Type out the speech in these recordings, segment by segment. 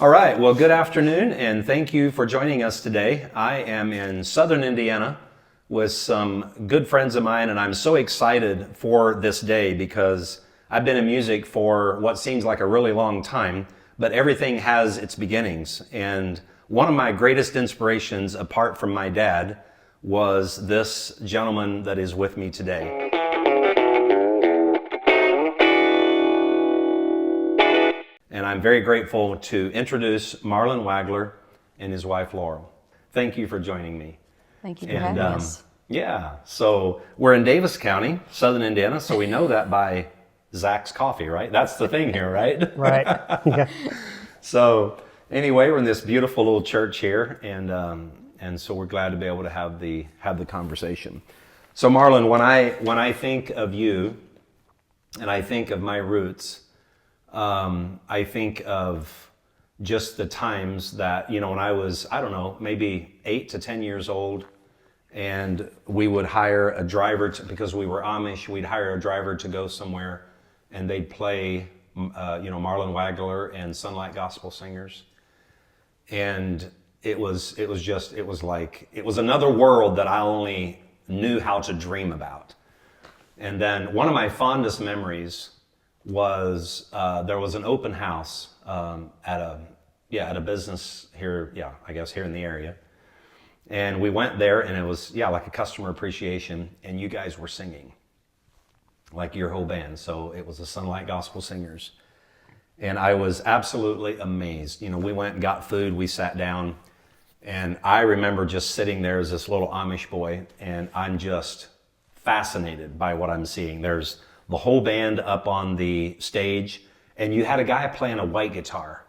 All right, well, good afternoon, and thank you for joining us today. I am in southern Indiana with some good friends of mine, and I'm so excited for this day because I've been in music for what seems like a really long time, but everything has its beginnings. And one of my greatest inspirations, apart from my dad, was this gentleman that is with me today. And I'm very grateful to introduce Marlin Wagler and his wife, Laurel. Thank you for joining me. Thank you for having us. Yeah, so we're in Davis County, southern Indiana, so we know that by Zach's Coffee, right? That's the thing here, right? Right. Yeah. So anyway, we're in this beautiful little church here, and so we're glad to be able to have the conversation. So Marlin, when I think of you, and I think of my roots, I think of just the times that, when I was, I don't know, maybe 8 to 10 years old, and we would hire a driver because we were Amish, we'd hire a driver to go somewhere, and they'd play, Marlin Wagler and Sunlight Gospel Singers. And it was another world that I only knew how to dream about. And then one of my fondest memories was there was an open house at a business here, I guess here in the area. And we went there, and it was like a customer appreciation, and you guys were singing, like your whole band. So it was the Sunlight Gospel Singers. And I was absolutely amazed. We went and got food, we sat down, and I remember just sitting there as this little Amish boy, and I'm just fascinated by what I'm seeing. There's the whole band up on the stage, and you had a guy playing a white guitar.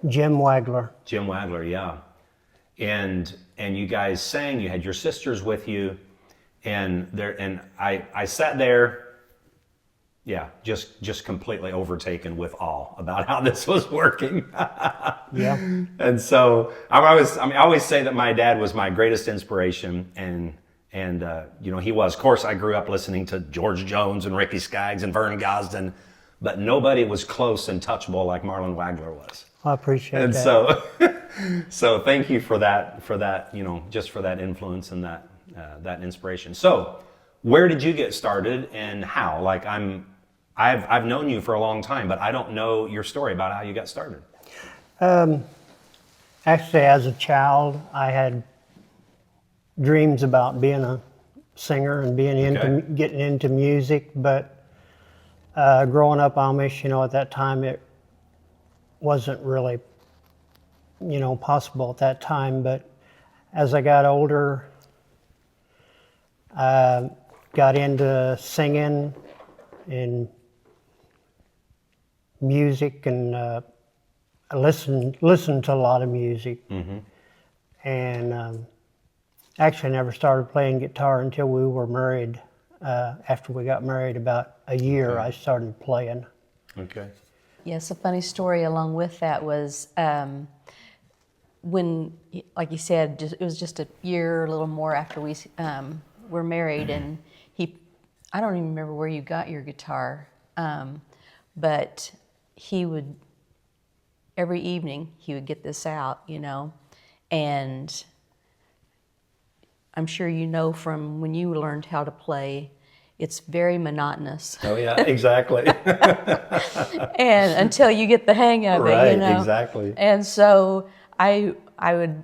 Jim Wagler. Jim Wagler, yeah. And you guys sang, you had your sisters with you, and I sat there, just completely overtaken with awe about how this was working. Yeah. And so I always say that my dad was my greatest inspiration, and he was. Of course, I grew up listening to George Jones and Ricky Skaggs and Vern Gosdin, but nobody was close and touchable like Marlin Wagler was. I appreciate And that. so thank you for that, just for that influence and that inspiration. So where did you get started and how? Like I've known you for a long time, but I don't know your story about how you got started. Actually, as a child, I had dreams about being a singer and getting into music, but growing up Amish, at that time it wasn't really, possible at that time. But as I got older, I got into singing and music, and I listened to a lot of music. Mm-hmm. And actually never started playing guitar until we were married. After we got married about a year, I started playing. Okay. Yes, a funny story along with that was when, like you said, it was just a year, a little more after we were married, and I don't even remember where you got your guitar, but he would, every evening, he would get this out, and I'm sure from when you learned how to play, it's very monotonous. Oh yeah, exactly. And until you get the hang of it, Right, exactly. And so I would,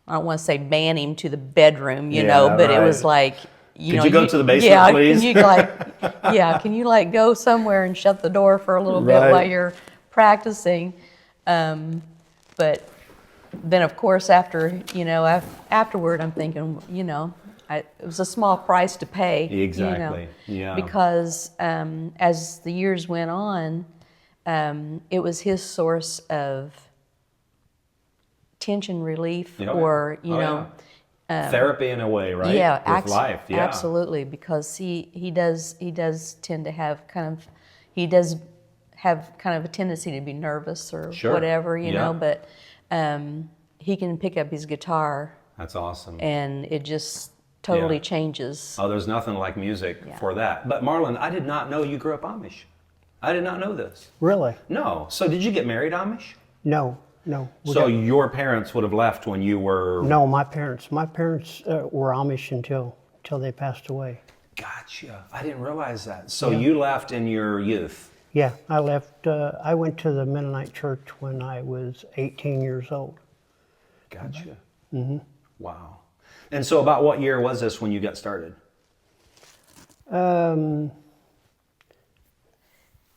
I don't want to say ban him to the bedroom, but right. It was like, Could you go to the basement, please? Can you go somewhere and shut the door for a little bit Right. while you're practicing? But then, of course, afterward, I'm thinking, it was a small price to pay. Exactly. Yeah. Because as the years went on, it was his source of tension relief, therapy in a way, right? Yeah, with life. Yeah, absolutely. Because he does tend to have he does have kind of a tendency to be nervous or whatever, But he can pick up his guitar. That's awesome. And it just totally changes. Oh, there's nothing like music for that. But Marlin, I did not know you grew up Amish. I did not know this. Really? No. So did you get married Amish? No. No. So your parents would have left when you were... No, my parents were Amish until they passed away. Gotcha. I didn't realize that. So you left in your youth. Yeah, I left. I went to the Mennonite church when I was 18 years old. Gotcha. Mm-hmm. Wow. And so about what year was this when you got started?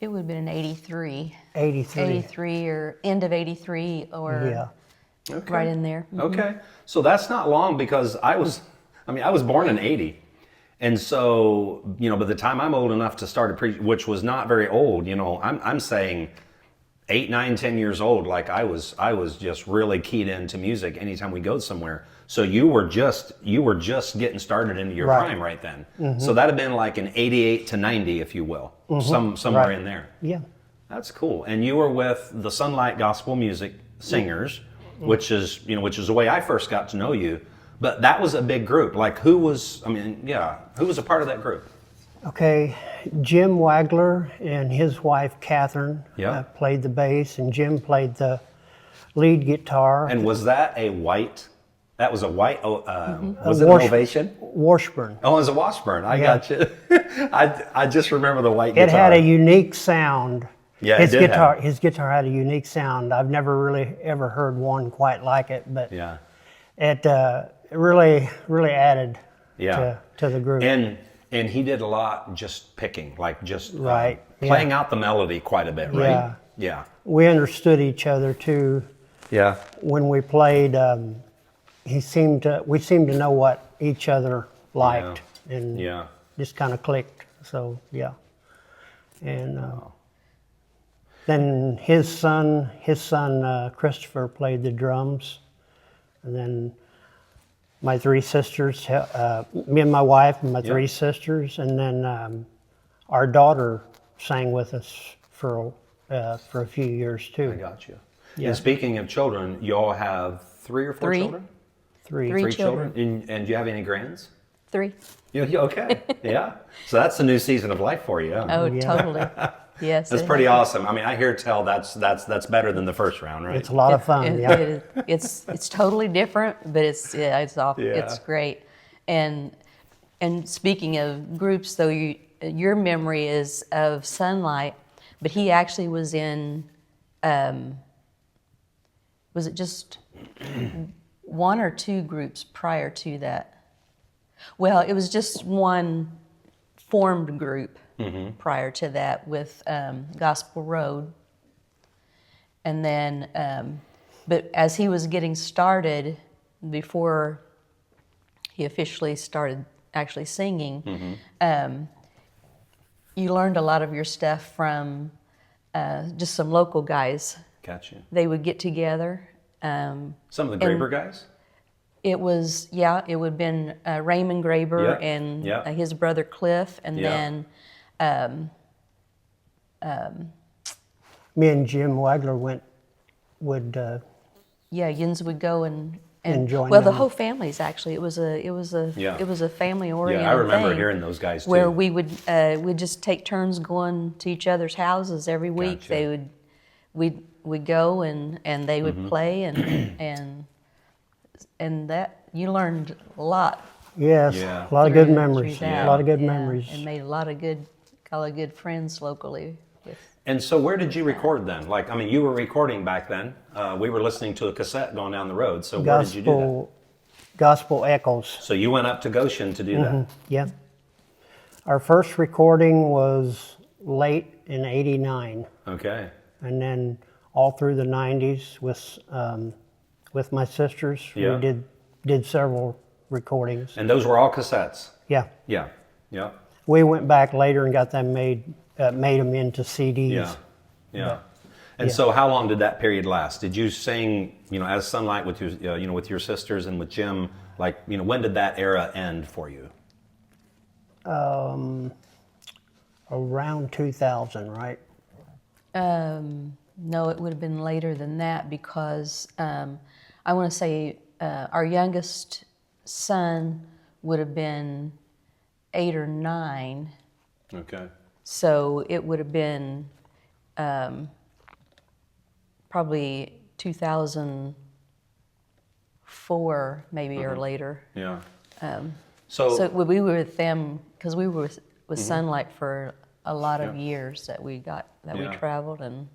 It would have been in 83. 83. 83 or end of 83 or Yeah. Okay. right in there. Okay. So that's not long because I was born in 80. And so, by the time I'm old enough to start which was not very old, I'm saying 8, 9, 10 years old, like I was just really keyed into music anytime we go somewhere. So you were just getting started into your Right. prime right then. Mm-hmm. So that'd have been like an 88 to 90, if you will, somewhere Right. in there. Yeah. That's cool. And you were with the Sunlight Gospel Music Singers, which is the way I first got to know you. But that was a big group. Like who was a part of that group? Okay, Jim Wagler and his wife Catherine played the bass, and Jim played the lead guitar. And was that a white? That was a white. Was it an Wash- Ovation? Washburn. Oh, it was a Washburn. I Yeah. got you. I just remember the white It guitar. had a unique sound. Yeah, his it did guitar. have. His guitar had a unique sound. I've never really ever heard one quite like it, but Yeah. it really added Yeah. to the group. And he did a lot just picking, like just Right, playing out the melody quite a bit, right? Yeah. Yeah. We understood each other too. Yeah. When we played, we seemed to know what each other liked, and Yeah. just kind of clicked. So yeah, and then his son Christopher played the drums, and then my three sisters, me and my wife and my three sisters, and then our daughter sang with us for a few years too. I got you. Yeah. And speaking of children, you all have 3 or 4 Three. children? Three. Three. 3 children. And do you have any grands? 3. Okay. Yeah. So that's a new season of life for you. Huh? Oh, Yeah. totally. Yes. That's it pretty has. awesome. I mean, I hear tell that's better than the first round, right? It's a lot of fun. Yeah. It's totally different, but it's Yeah. great. And speaking of groups, though, your memory is of Sunlight, but he actually was in. Was it just 1 or 2 groups prior to that? Well, it was just one formed group prior to that with Gospel Road. And then, but as he was getting started, before he officially started actually singing, you learned a lot of your stuff from just some local guys. Gotcha. They would get together. Some of the Graber guys? It was, it would have been Raymond Graber Yep, and yep. His brother Cliff, and Yeah. then Me and Jim Wagler would Yins would go and join well, the them. whole families actually. It was a family oriented. Yeah, I remember thing hearing those guys too. where we would we'd just take turns going to each other's houses every week. Gotcha. We'd go and they would play and that you learned a lot. yes, Yeah. a lot of good through memories. that. A lot of good Yeah, memories. and made a lot of good friends locally. And so where did you record then? Like, I mean, you were recording back then. We were listening to a cassette going down the road. So where did you do that? Gospel Echoes. So you went up to Goshen to do that. Yeah. Our first recording was late in '89, Okay. and then all through the '90s with my sisters, Yeah. we did several recordings. And those were all cassettes. Yeah. Yeah. Yeah. We went back later and got them made them into CDs. Yeah. Yeah. And so how long did that period last? Did you sing, as Sunlight with your, with your sisters and with Jim? Like, when did that era end for you? Around 2000, right? No, it would have been later than that because I want to say our youngest son would have been 8 or 9. Okay. So it would have been probably 2004, maybe or later. Yeah. So we were with them because we were with Sunlight for a lot of years that we traveled, and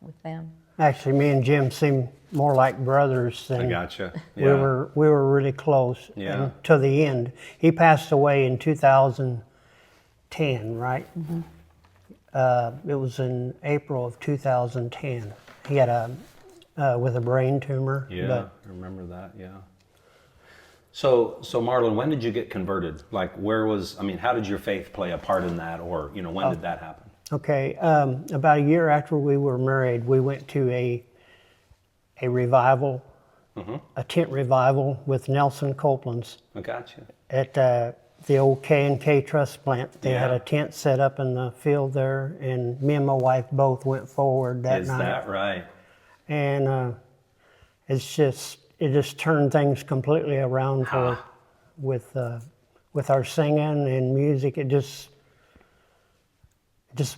with them. Actually, me and Jim seemed more like brothers than I gotcha. we were really close. Yeah. And to the end. He passed away in 2010, right? It was in April of 2010. He had with a brain tumor. Yeah, But I remember that. Yeah. So Marlon, when did you get converted? Like, how did your faith play a part in that, or when did that happen? okay, about a year after we were married, we went to a revival, a tent revival with Nelson Copeland's I gotcha. at the old K&K Trust plant. They had Yeah. a tent set up in the field there, and me and my wife both went forward that Is night. that right? And it just turned things completely around with our singing and music. It just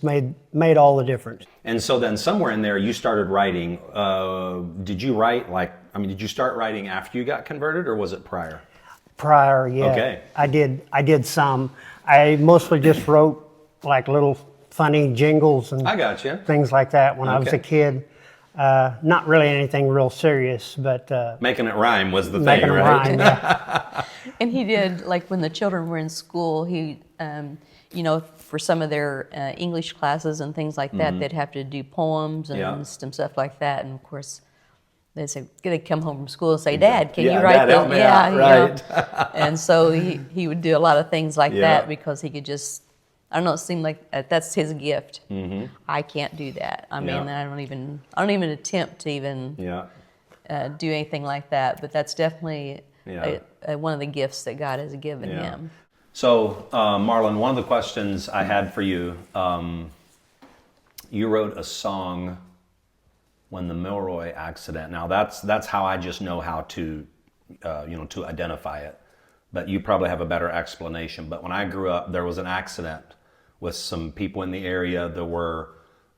made all the difference. And so then somewhere in there you started writing. Did you write did you start writing after you got converted, or was it prior? Prior, yeah. Okay. I did some. I mostly just wrote like little funny jingles and I gotcha. things like that when I was Okay. a kid. Not really anything real serious, but Making it rhyme was the making thing, them right? rhyme. Yeah. And he did, like when the children were in school, he, for some of their English classes and things like that, they'd have to do poems and Yeah. some stuff like that. And of course, they'd come home from school and say, "Dad, can Yeah, you write Dad, help this?" me out, right. And so he would do a lot of things like Yeah. that because he could just, I don't know, it seemed like that's his gift. I can't do that. I mean, Yeah. I don't even attempt to even Yeah. do anything like that. But that's definitely Yeah. one of the gifts that God has given Yeah. him. So, Marlon, one of the questions I had for you, you wrote a song when the Milroy accident. Now, that's how I just know how to, to identify it. But you probably have a better explanation. But when I grew up, there was an accident with some people in the area. There were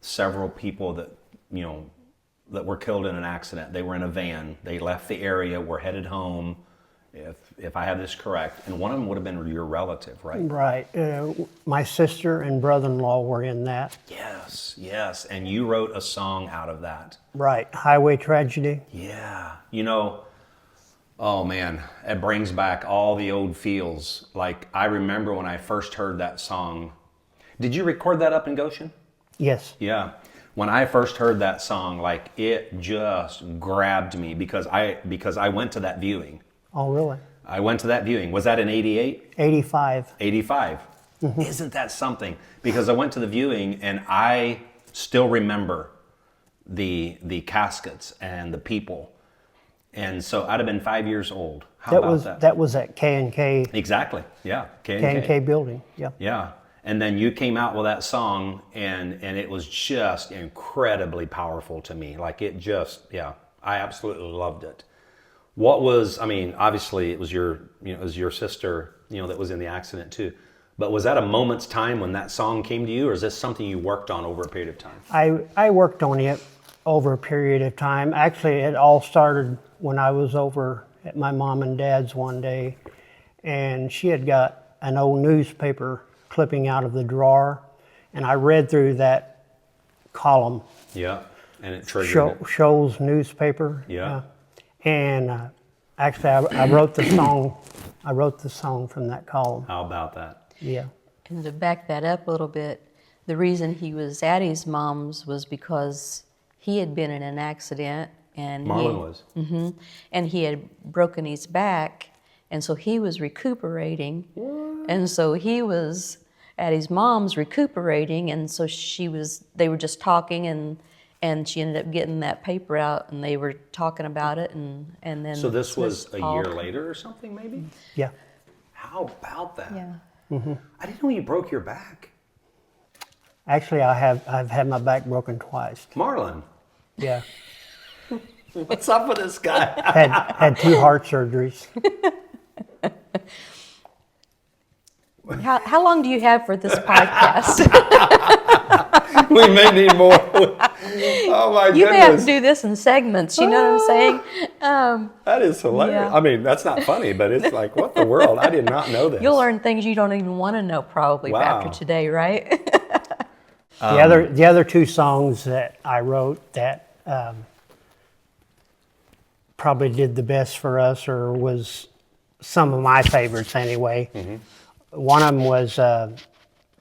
several people that were killed in an accident. They were in a van. They left the area, were headed home, if I have this correct. And one of them would have been your relative, right? Right. My sister and brother-in-law were in that. Yes. And you wrote a song out of that. Right. Highway Tragedy. Yeah. Oh man, it brings back all the old feels. Like, I remember when I first heard that song. Did you record that up in Goshen? Yes. Yeah. When I first heard that song, like, it just grabbed me because I went to that viewing. Oh, really? I went to that viewing. Was that in 88? 85. 85. Isn't that something? Because I went to the viewing and I still remember the caskets and the people. And so I'd have been 5 years old. How about that? That was at K&K. Exactly. Yeah. K&K building. Yeah. Yeah. And then you came out with that song and it was just incredibly powerful to me. Like, it just, I absolutely loved it. Obviously it was your sister, that was in the accident too. But was that a moment's time when that song came to you, or is this something you worked on over a period of time? I worked on it over a period of time. Actually, it all started when I was over at my mom and dad's one day, and she had got an old newspaper clipping out of the drawer, and I read through that column. Yeah, and it triggered it. Shoals newspaper. Yeah. And actually, I wrote the song. I wrote the song from that column. How about that? Yeah. And to back that up a little bit, the reason he was at his mom's was because he had been in an accident, and Marlon was. and he had broken his back, and so he was recuperating. And so he was at his mom's recuperating, and so they were just talking, and she ended up getting that paper out, and they were talking about it, and then. So this was a called. year later or something, maybe? Yeah. How about that? Yeah. I didn't know you broke your back. Actually, I've had my back broken twice. Marlon, Yeah. what's up with this guy? Had 2 heart surgeries. How long do you have for this podcast? We may need more. Oh my You may have to goodness. do this in segments. You know what I'm saying? That is hilarious. Yeah. I mean, that's not funny, but it's like, what the world? I did not know this. You'll learn things you don't even want to know probably Wow. after today, right? The other two songs that I wrote that probably did the best for us, or was some of my favorites anyway. One of them was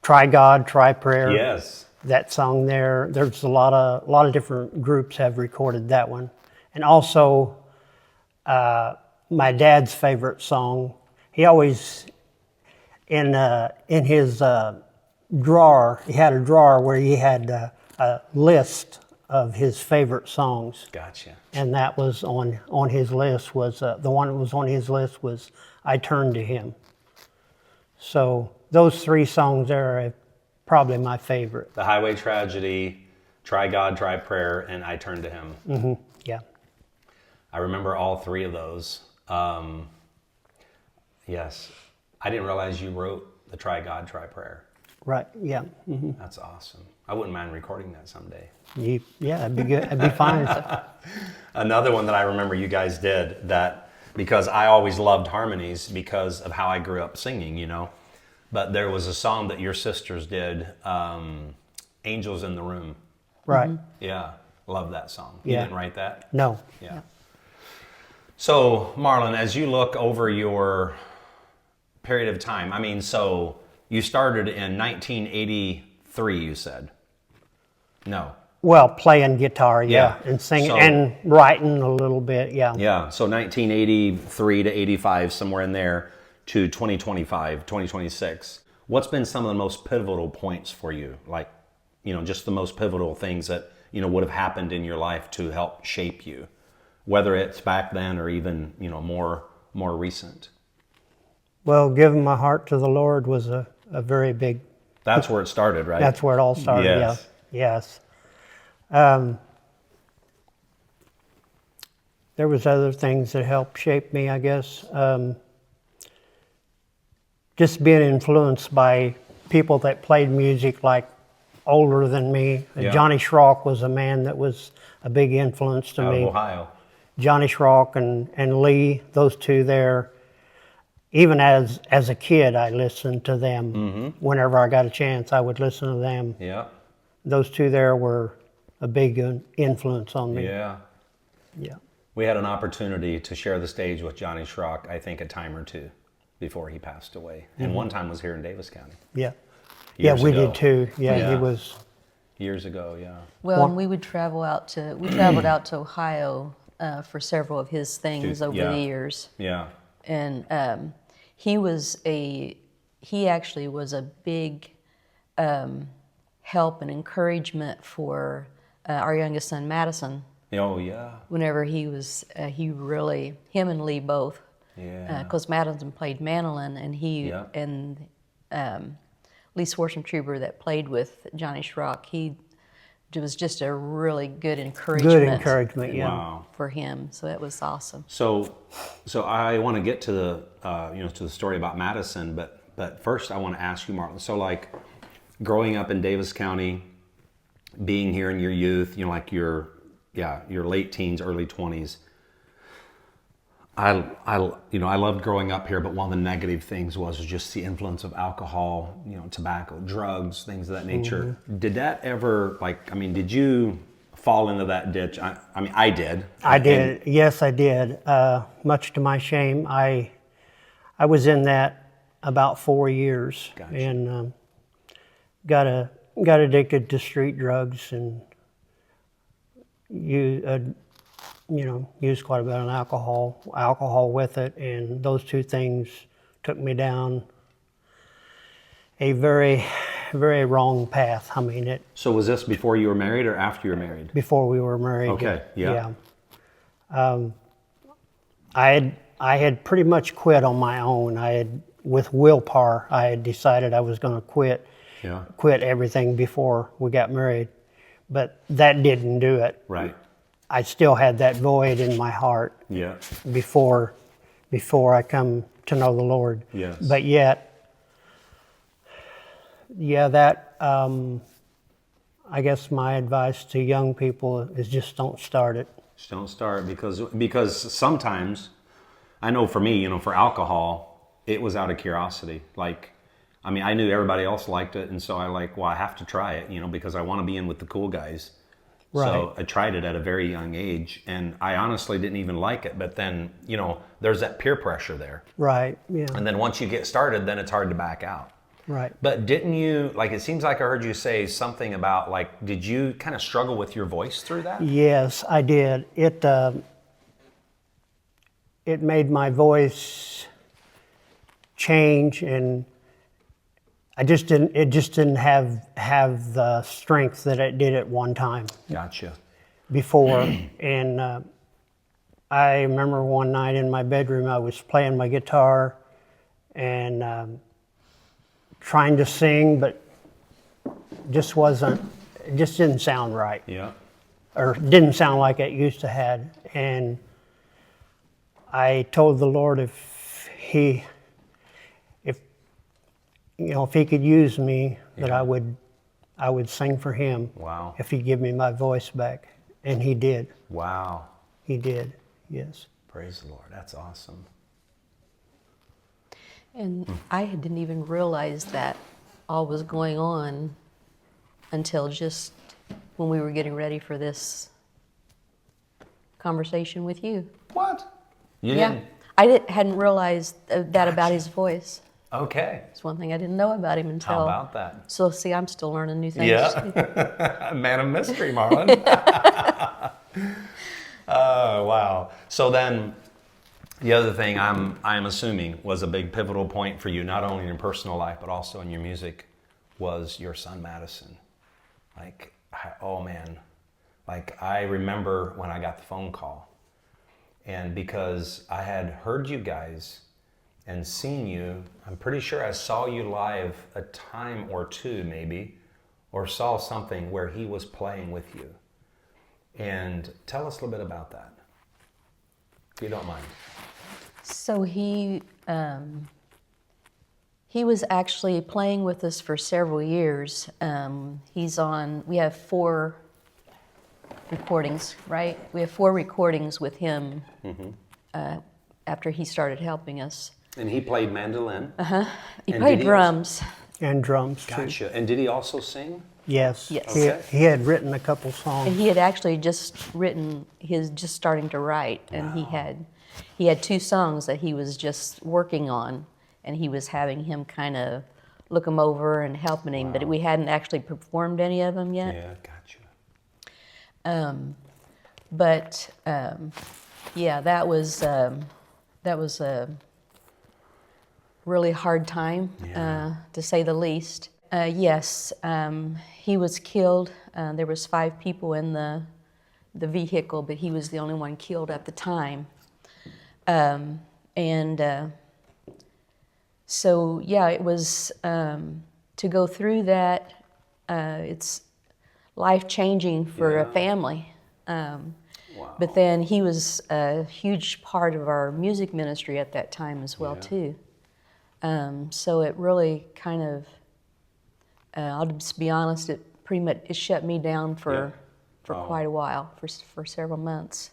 "Try God, Try Prayer." Yes. That song there. There's a lot of different groups have recorded that one, and also my dad's favorite song. He always in his drawer. He had a drawer where he had a list of his favorite songs. Gotcha. And that was on his list was the one that was on his list was "I Turn to Him." So those three songs there are probably my favorite. The Highway Tragedy, Try God, Try Prayer, and I Turn to Him. Yeah. I remember all three of those. Yes. I didn't realize you wrote the Try God, Try Prayer. Right. Yeah. That's awesome. I wouldn't mind recording that someday. Yeah. It'd be good. It'd be fine. Another one that I remember you guys did that, because I always loved harmonies because of how I grew up singing, you know. But there was a song that your sisters did, Angels in the Room. Right. Yeah, love that song. You Yeah. didn't write that? No. Yeah. So, Marlin, as you look over your period of time, I mean, so you started in 1983, you said? No. Well, playing guitar, Yeah. and singing So- and writing a little bit, yeah. Yeah, so 1983 to 85, somewhere in there, to 2025, 2026. What's been some of the most pivotal points for you? Like, you know, just the most pivotal things that, you know, would have happened in your life to help shape you, whether it's back then or even, you know, more recent. Well, giving my heart to the Lord was a very big. That's where it started, right? That's where it all started. Yes. Yeah. Yes. There was other things that helped shape me, I guess. Just being influenced by people that played music like older than me. Yeah. Johnny Schrock was a man that was a big influence to Out me. of Ohio. Johnny Schrock and Lee, those two there. Even as a kid, I listened to them. Whenever I got a chance, I would listen to them. Yeah. Those two there were a big influence on me. Yeah. Yeah. We had an opportunity to share the stage with Johnny Schrock, I think a time or two before he passed away. And one time was here in Davis County. Yeah. Years yeah, we ago. did too. Yeah, Yeah. he was. Years ago, yeah. Well, and we traveled out to Ohio for several of his things over yeah. the years. Yeah. And he actually was a big help and encouragement for our youngest son, Madison. Oh, yeah. Whenever he was, him and Lee both, Yeah. because Madison played mandolin, and Yeah. Lee Swartzentruber that played with Johnny Schrock, it was just a really good encouragement. Good encouragement, yeah. Wow. For him, so that was awesome. So I want to get to the to the story about Madison, but first I want to ask you, Marlin. So like growing up in Davis County, being here in your youth, you know, like your late teens, early 20s. I loved growing up here, but one of the negative things was just the influence of alcohol, you know, tobacco, drugs, things of that nature. Did that ever, did you fall into that ditch? I did. I did. Yes, I did. Much to my shame, I was in that about 4 years. Gotcha. And got addicted to street drugs and used quite a bit of alcohol with it, and those two things took me down a very, very wrong path. I mean, it So was this before you were married or after you were married? before we were married. Okay, yeah. I had pretty much quit on my own. With willpower, I had decided I was going to quit everything before we got married, but that didn't do it. Right. I still had that void in my heart. Yeah. Before I come to know the Lord. Yes. But yet, that I guess my advice to young people is just don't start it. Just don't start, because sometimes, I know for me, for alcohol, it was out of curiosity. Like, I mean, I knew everybody else liked it, and so I have to try it, because I want to be in with the cool guys. Right. So I tried it at a very young age, and I honestly didn't even like it. But then, there's that peer pressure there. Right, yeah. And then once you get started, then it's hard to back out. Right. But didn't you, it seems like I heard you say something about, did you kind of struggle with your voice through that? Yes, I did. It made my voice change, and it just didn't have the strength that it did at one time. Gotcha. Before. And I remember one night in my bedroom, I was playing my guitar and trying to sing, but it just didn't sound right. Yeah. Or didn't sound like it used to had. And I told the Lord if he could use me, that I would sing for him. Wow. If he'd give me my voice back. And he did. Wow. He did, yes. Praise the Lord. That's awesome. And I didn't even realize that all was going on until just when we were getting ready for this conversation with you. What? You Yeah. didn't? I hadn't realized that about his voice. Okay. It's one thing I didn't know about him until. How about that? So see, I'm still learning new things. Yeah. Man of mystery, Marlin. Oh, wow. So then the other thing I'm assuming was a big pivotal point for you, not only in your personal life, but also in your music, was your son, Madison. Oh man. I remember when I got the phone call, and because I had heard you guys and seen you, I'm pretty sure I saw you live a time or two maybe, or saw something where he was playing with you. And tell us a little bit about that, if you don't mind. So he was actually playing with us for several years. We have 4 recordings, right? We have 4 recordings with him after he started helping us. And he played mandolin. He And played did he drums. And drums, too. Gotcha. And did he also sing? Yes. Yes. Okay. He had written a couple songs. And he had actually just starting to write, and he had 2 songs that he was just working on, and he was having him kind of look them over and helping him, but we hadn't actually performed any of them yet. Yeah, gotcha. Yeah, that was a really hard time, to say the least. Yes, he was killed. There was 5 people in the vehicle, but he was the only one killed at the time. So yeah, it was to go through that. It's life-changing for a family. But then he was a huge part of our music ministry at that time as well too. So it really kind of, I'll just be honest, it pretty much shut me down for quite a while, for several months.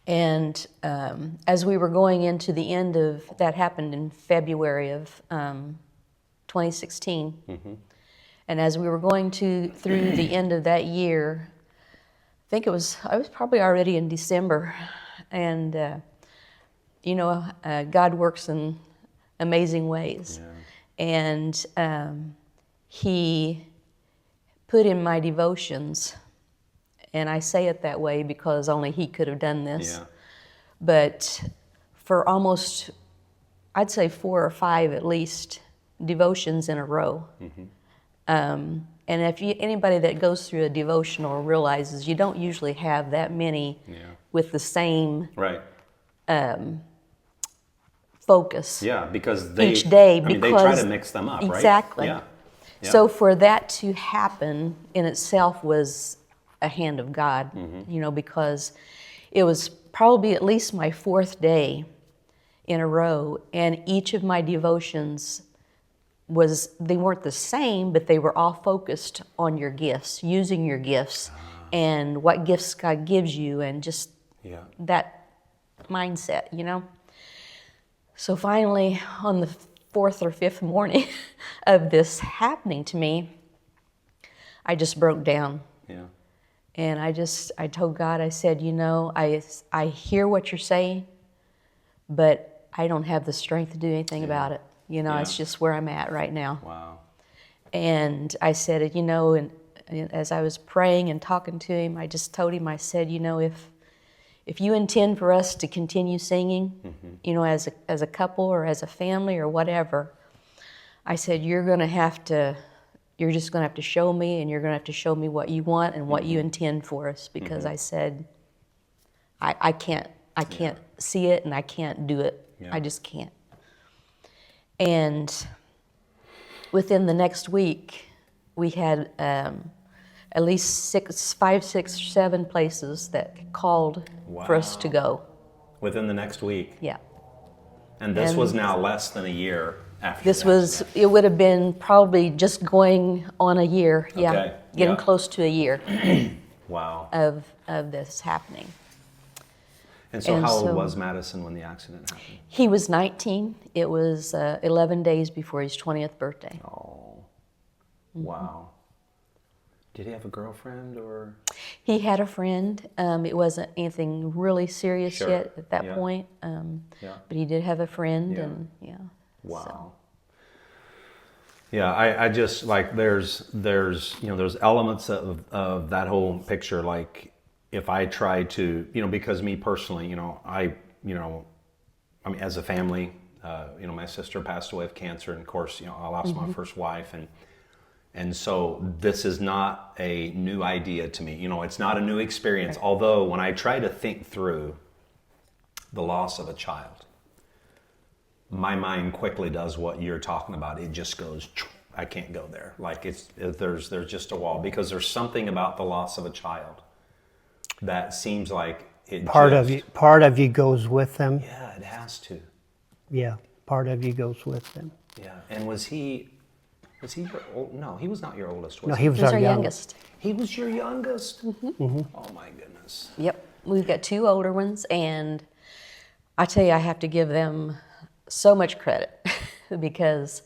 As we were going into the end of, that happened in February of 2016. And as we were going through the end of that year, I was probably already in December, and God works in amazing ways. And he put in my devotions, and I say it that way because only he could have done this. But for almost, I'd say 4 or 5 at least, devotions in a row. And if anybody that goes through a devotional realizes you don't usually have that many with the same focus. Yeah, because each day, they try to mix them up, right? Exactly. Yeah. So for that to happen in itself was a hand of God, because it was probably at least my 4th day in a row, and each of my devotions they weren't the same, but they were all focused on your gifts, using your gifts, and what gifts God gives you, and just that mindset, you know. So finally, on the 4th or 5th morning of this happening to me, I just broke down. Yeah. And I told God, I said, you know, I hear what you're saying, but I don't have the strength to do anything about it. You know, it's just where I'm at right now. Wow. And I said, you know, and as I was praying and talking to him, I just told him, I said, you know, if you intend for us to continue singing, you know, as a couple or as a family or whatever, I said, you're just going to have to show me, and you're going to have to show me what you want and what you intend for us, because I said, I can't see it, and I can't do it. I just can't. And within the next week, we had at least 5, 6, 7 places that called for us to go. Within the next week? Yeah. And this was now less than a year after This was, it would have been probably just going on a year, getting close to a year wow. of this happening. And so how old was Madison when the accident happened? He was 19. It was 11 days before his 20th birthday. Oh, wow. Did he have a girlfriend or? He had a friend. It wasn't anything really serious yet at that point. But he did have a friend, and Wow. So. Yeah, I just like there's you know there's elements of that whole picture. Like if I try to, you know, because me personally, you know, I mean as a family, you know, my sister passed away of cancer, and of course, you know, I lost my first wife, and so this is not a new idea to me. You know, it's not a new experience. Right. Although when I try to think through the loss of a child, my mind quickly does what you're talking about. It just goes, I can't go there. Like there's just a wall, because there's something about the loss of a child that seems like it part of you goes with them. Yeah, it has to. Yeah, part of you goes with them. Yeah, and was he your old? No, he was not your oldest. No, he was our youngest. He was your youngest. Oh my goodness. Yep, we've got 2 older ones, and I tell you, I have to give them so much credit because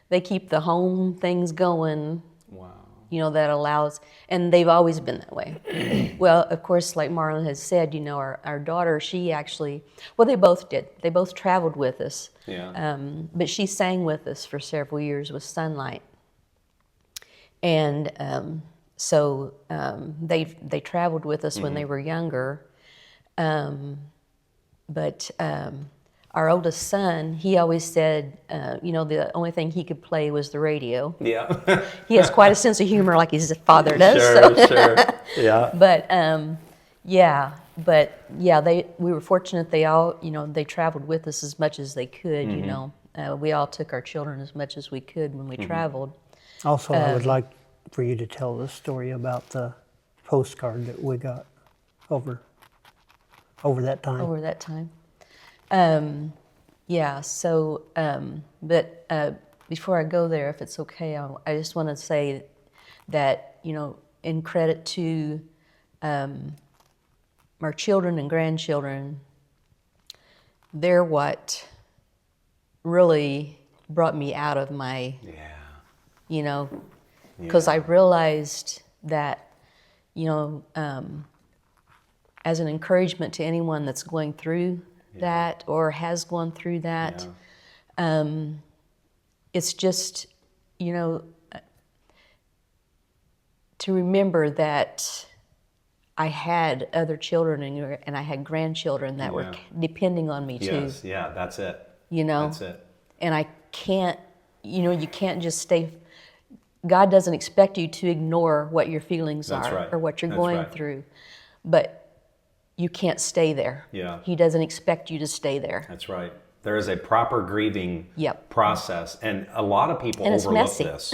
they keep the home things going. Wow. You know, that allows, and they've always been that way. Well, of course, like Marlin has said, you know, our daughter, she actually, well, they both did. They both traveled with us. Yeah. But she sang with us for several years with Sunlight. And so they traveled with us when they were younger. But our oldest son, he always said, you know, the only thing he could play was the radio. Yeah. He has quite a sense of humor like his father does. Sure. Yeah. But, we were fortunate they all, you know, they traveled with us as much as they could, you know. We all took our children as much as we could when we traveled. Also, I would like for you to tell the story about the postcard that we got over that time. Over that time. Before I go there, if it's okay, I just want to say that, you know, in credit to our children and grandchildren, they're what really brought me out of my, you know, because I realized that, you know, as an encouragement to anyone that's going through that or has gone through that, it's just, you know, to remember that I had other children and I had grandchildren that were depending on me too. Yes, yeah, that's it. You know? That's it. And I can't, you know, you can't just stay, God doesn't expect you to ignore what your feelings are or what you're going through. But you can't stay there. Yeah. He doesn't expect you to stay there. That's right. There is a proper grieving process, and a lot of people overlook this.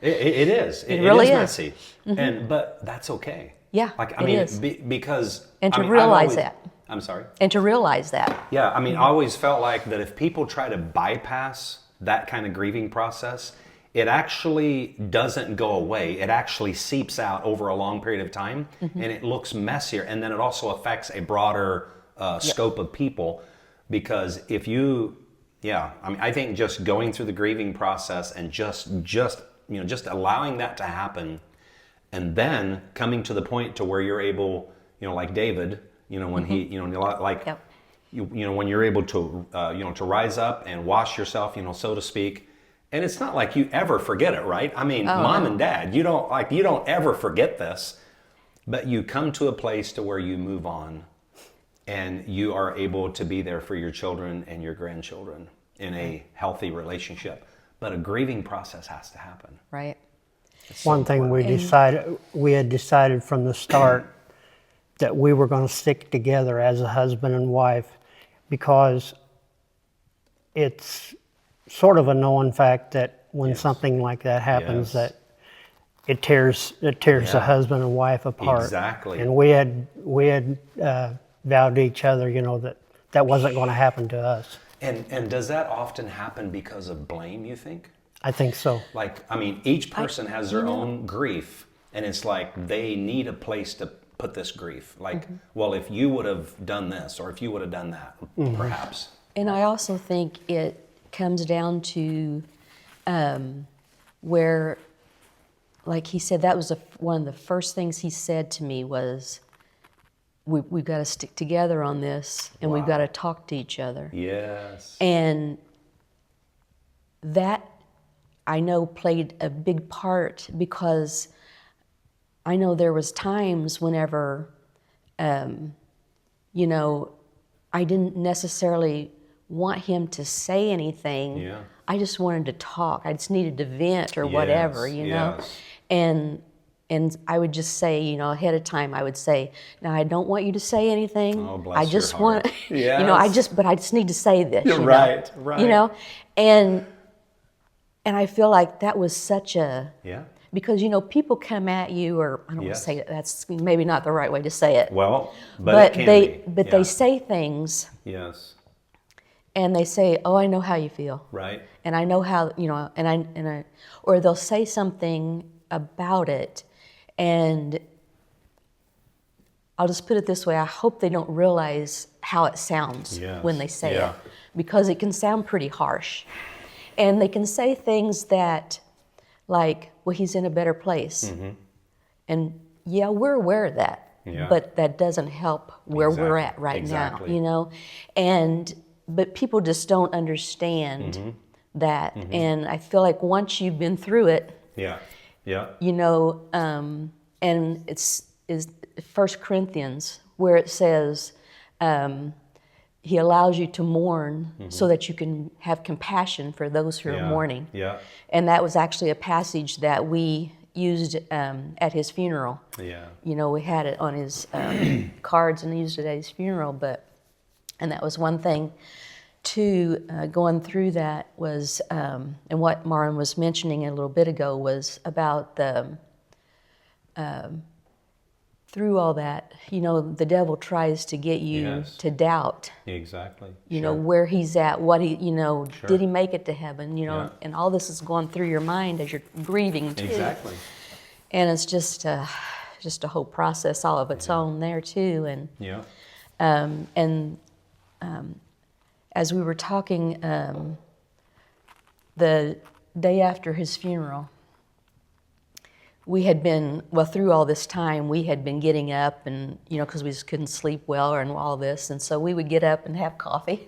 It is. It really is messy, but that's okay. Yeah, like I mean, because and to realize that. I'm sorry. And to realize that. Yeah, I mean, I always felt like that if people try to bypass that kind of grieving process, it actually doesn't go away. It actually seeps out over a long period of time, and it looks messier. And then it also affects a broader scope of people, because if you, I mean, I think just going through the grieving process and just allowing that to happen, and then coming to the point to where you're able, like David, when he, like. Yep. When you're able to, to rise up and wash yourself, so to speak, and it's not like you ever forget it, right? I mean, mom and dad, you don't ever forget this, but you come to a place to where you move on, and you are able to be there for your children and your grandchildren in a healthy relationship. But a grieving process has to happen. Right. One thing we had decided from the start that we were going to stick together as a husband and wife, because it's sort of a known fact that when something like that happens, that it tears the husband and wife apart. Exactly. And we had vowed to each other, that wasn't going to happen to us. And does that often happen because of blame, you think? I think so. Like, I mean, each person has their own grief, and it's like they need a place to put this grief. Like, well, if you would have done this, or if you would have done that, perhaps. And I also think it comes down to where, like he said, that was one of the first things he said to me was, we've got to stick together on this, and we've got to talk to each other. Yes. And that, I know, played a big part, because I know there was times whenever, I didn't necessarily want him to say anything. Yeah. I just wanted to talk. I just needed to vent or whatever, know. And I would just say, ahead of time, I would say, now I don't want you to say anything. Oh, bless I just your heart. want, Yes. but I just need to say this. Right. And I feel like that was such a, Yeah. because, people come at you, or I don't want to say it, that's maybe not the right way to say it. Well, but it can be. They say things. Yes. And they say, "Oh, I know how you feel." Right. And I know how, or they'll say something about it, and I'll just put it this way: I hope they don't realize how it sounds when they say it, because it can sound pretty harsh, and they can say things that, like, "Well, he's in a better place," and we're aware of that, but that doesn't help where we're at right now, But people just don't understand that. And I feel like once you've been through it, and it's 1 Corinthians where it says, he allows you to mourn so that you can have compassion for those who are mourning. Yeah. And that was actually a passage that we used at his funeral. Yeah. We had it on his cards and used it at his funeral, and that was one thing, too, going through that was, and what Marlin was mentioning a little bit ago was about through all that, the devil tries to get you to doubt. Exactly. Where he's at, what he, did he make it to heaven, and all this is going through your mind as you're grieving, too. Exactly. And it's just a whole process all of its own there, too. And as we were talking the day after his funeral, we had been, through all this time, we had been getting up and, because we just couldn't sleep well and all this. And so we would get up and have coffee,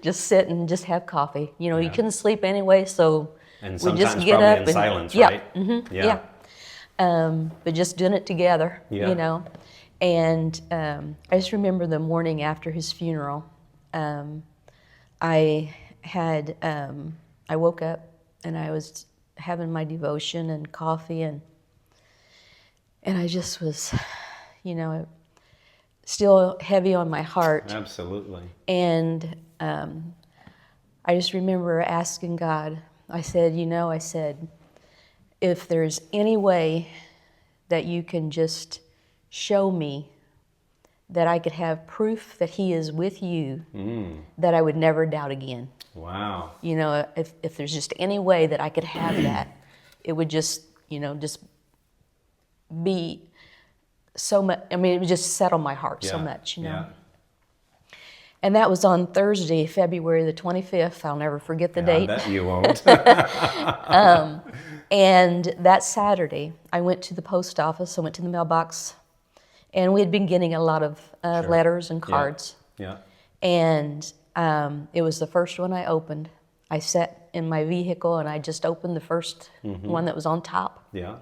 just sit and just have coffee. You couldn't sleep anyway, so and we just get up in and silence, right? But just doing it together, And I just remember the morning after his funeral, I woke up and I was having my devotion and coffee, and I just was, still heavy on my heart. Absolutely. And I just remember asking God, I said, if there's any way that you can just show me that I could have proof that He is with you, that I would never doubt again. Wow. You know, if there's just any way that I could have that, it would just, you know, just be so much. I mean, it would just settle my heart so much, you know. Yeah. And that was on Thursday, February the 25th. I'll never forget the date. I bet you won't. And that Saturday, I went to the post office. I went to the mailbox, and we had been getting a lot of letters and cards. Yeah. And it was the first one I opened. I sat in my vehicle, and I just opened the first one that was on top. Yeah.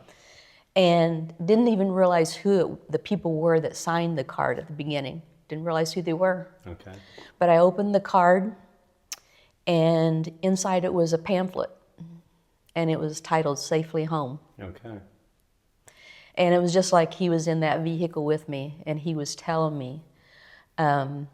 And didn't even realize who the people were that signed the card at the beginning. Didn't realize who they were. Okay. But I opened the card, and inside it was a pamphlet, and it was titled Safely Home. Okay. And it was just like He was in that vehicle with me, and He was telling me, the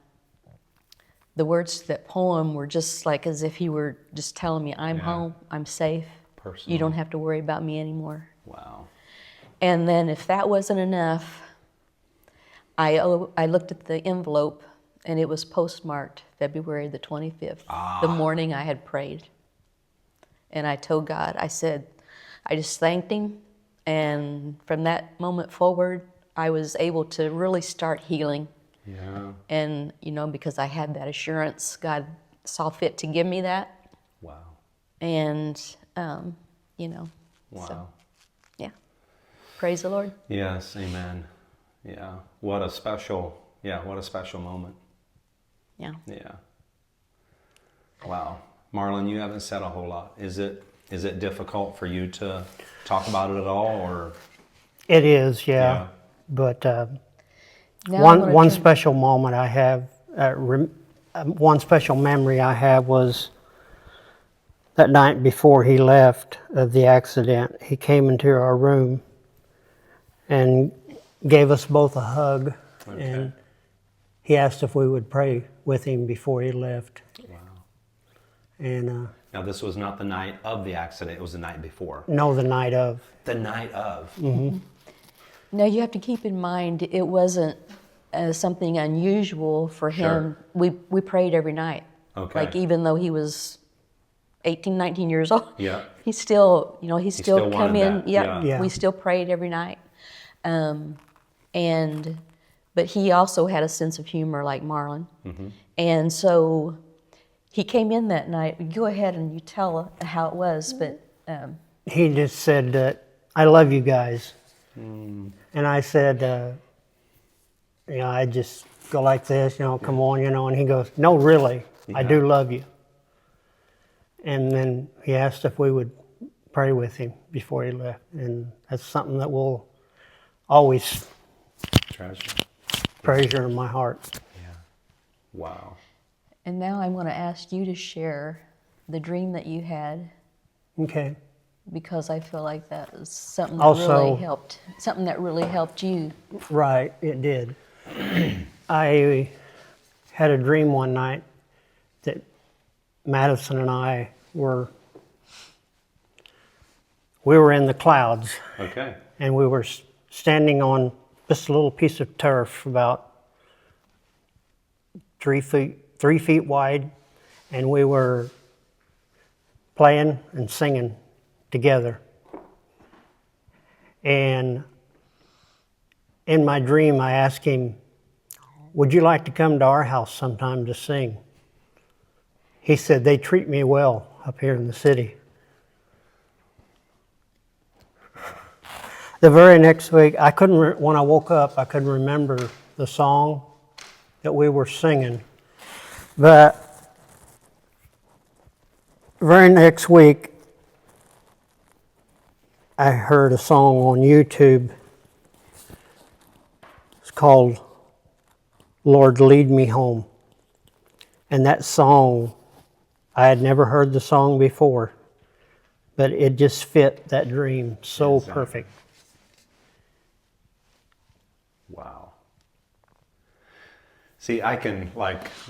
words to that poem were just like as if He were just telling me, I'm home, I'm safe. Personal. You don't have to worry about me anymore. Wow. And then if that wasn't enough, I looked at the envelope, and it was postmarked February the 25th, the morning I had prayed. And I told God, I said, I just thanked Him. And from that moment forward, I was able to really start healing. Yeah. And, you know, because I had that assurance, God saw fit to give me that. Wow. And, you know, Wow. so, yeah. Praise the Lord. Yes, amen. Yeah. What a special moment. Yeah. Yeah. Wow. Marlin, you haven't said a whole lot. Is it difficult for you to talk about it at all, or? It is, yeah. But Now one special moment I have, one special memory I have was that night before he left of the accident. He came into our room and gave us both a hug, and he asked if we would pray with him before he left. Wow. And Now, this was not the night of the accident, it was the night before. no, the night of. The night of. Mm-hmm. Now you have to keep in mind it wasn't something unusual for him. We prayed every night. Okay. Like even though he was 18, 19 years old, Yeah. he still, you know, he still still come wanted in. that. Yep, Yeah. we still prayed every night. But he also had a sense of humor like Marlin. Mm-hmm. And so he came in that night. Go ahead and you tell how it was, but He just said, I love you guys. And I said, you know, I just go like this, you know, come on, you know, and he goes, no, really, I do love you. And then he asked if we would pray with him before he left. And that's something that we'll always treasure in my heart. Yeah. Wow. and now I'm going to ask you to share the dream that you had, Okay. because I feel like that was something that Also- really helped. Something that really helped you. Right, it did. I had a dream one night that Madison and I were in the clouds, Okay. and we were standing on this little piece of turf about 3 feet wide, and we were playing and singing together. And in my dream, I asked him, would you like to come to our house sometime to sing? He said, they treat me well up here in the city. The very next week, when I woke up, I couldn't remember the song that we were singing. But very next week, I heard a song on YouTube. It's called Lord, Lead Me Home. And that song, I had never heard the song before, but it just fit that dream so Exactly. perfect. Wow. See, I can,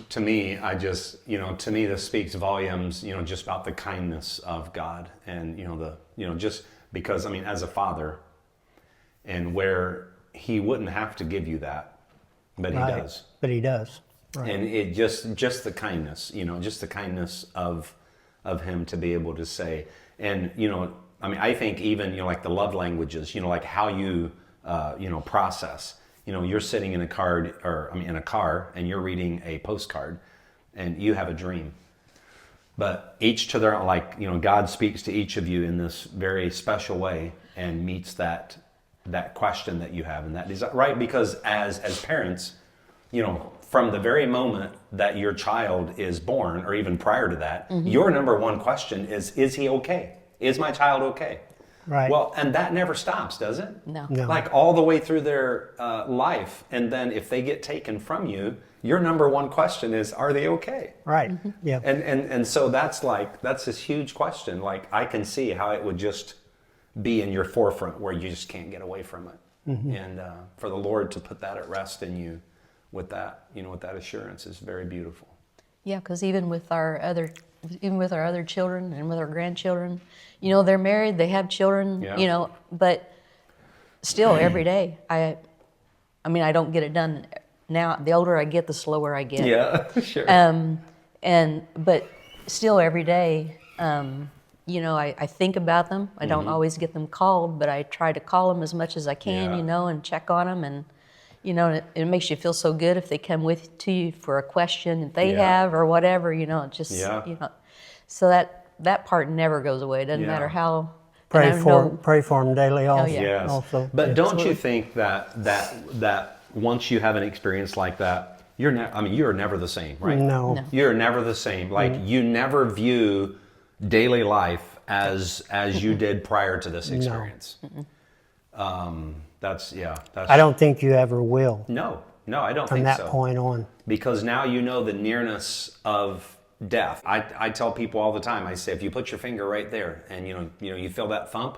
to me, to me this speaks volumes, just about the kindness of God, and, just because, as a father, and where he wouldn't have to give you that, But he Right. does. But he does. Right. And it just the kindness, just the kindness of him to be able to say, and I mean, I think even like the love languages, like how you process. You're sitting in a car, and you're reading a postcard, and you have a dream. But each to their God speaks to each of you in this very special way and meets that question that you have and that desire, right? Because as parents, from the very moment that your child is born, or even prior to that, your number one question is he okay? Is my child okay? Right. Well, and that never stops, does it? No. No. Like all the way through their life. And then if they get taken from you, your number one question is, are they okay? Right. Yeah. And so that's this huge question. Like I can see how it would just be in your forefront where you just can't get away from it. And for the Lord to put that at rest in you with that, with that assurance is very beautiful. Yeah, because even with our other children and with our grandchildren, they're married, they have children, Yeah. But still every day, I mean, I don't get it done now. The older I get, the slower I get. Yeah, sure. But still every day, I think about them. I don't always get them called, but I try to call them as much as I can, Yeah. and check on them. And, it makes you feel so good if they come to you for a question that they Yeah. have or whatever, just, Yeah. So that part never goes away. It doesn't Yeah. matter how. Pray and I for know- pray for them daily. Also. yeah. Yes. Also. But don't you Absolutely. think that once you have an experience like that, you're never the same, right? No. No. You're never the same. Like you never view daily life as you did prior to this experience. That's I don't think you ever will No, I don't from think that so. point on. Because now you know the nearness of death. I tell people all the time, I say, if you put your finger right there and you feel that thump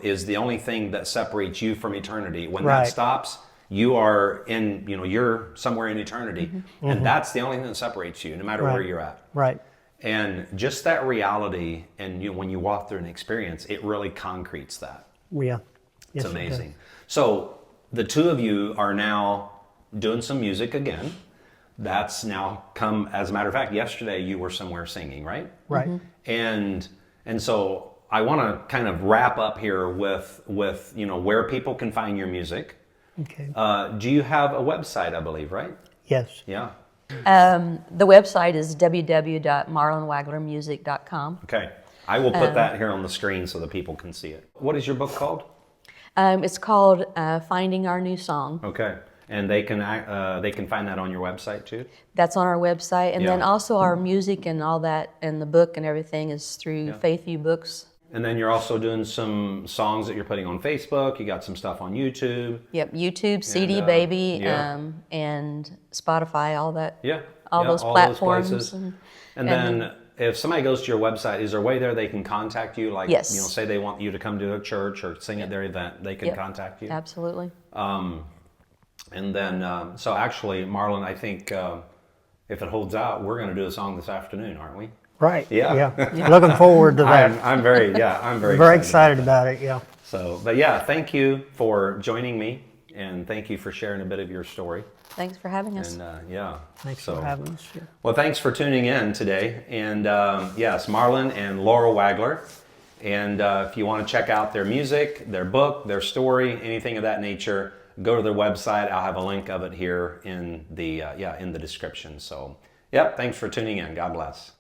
is the only thing that separates you from eternity. When Right. that stops, you are you're somewhere in eternity. And that's the only thing that separates you, no matter where Right. you're at. Right. And just that reality, and when you walk through an experience, it really concretes that. Yeah. Yes, It's it does. amazing. So the two of you are now doing some music again. That's now come, as a matter of fact, yesterday you were somewhere singing, right? Right. And so I want to kind of wrap up here with where people can find your music. Okay. Do you have a website, I believe, right? Yes. Yeah. The website is www.marlinwaglermusic.com. Okay. I will put that here on the screen so that people can see it. What is your book called? It's called Finding Our New Song. Okay. And they can find that on your website too? That's on our website. And then Yeah. also our music and all that and the book and everything is through Faith U Books. And then you're also doing some songs that you're putting on Facebook. You got some stuff on YouTube. Yep, YouTube, CD Baby, and Spotify, all that. Yeah. All yeah, those all platforms. Those places. And then if somebody goes to your website, is there a way there they can contact you? Like, Yes. say they want you to come to a church or sing at their event, they can Yep. contact you? Absolutely. And then, so actually, Marlin, I think if it holds out, we're going to do a song this afternoon, aren't we? Right. Yeah. Looking forward to that. I'm very Very excited about it. Yeah. So, but yeah, thank you for joining me, and thank you for sharing a bit of your story. Thanks for having us. And Thanks so, for having us here. Well, thanks for tuning in today. And yes, Marlin and Laurel Wagler. And if you want to check out their music, their book, their story, anything of that nature, go to their website. I'll have a link of it here in the description. So, yep, thanks for tuning in. God bless.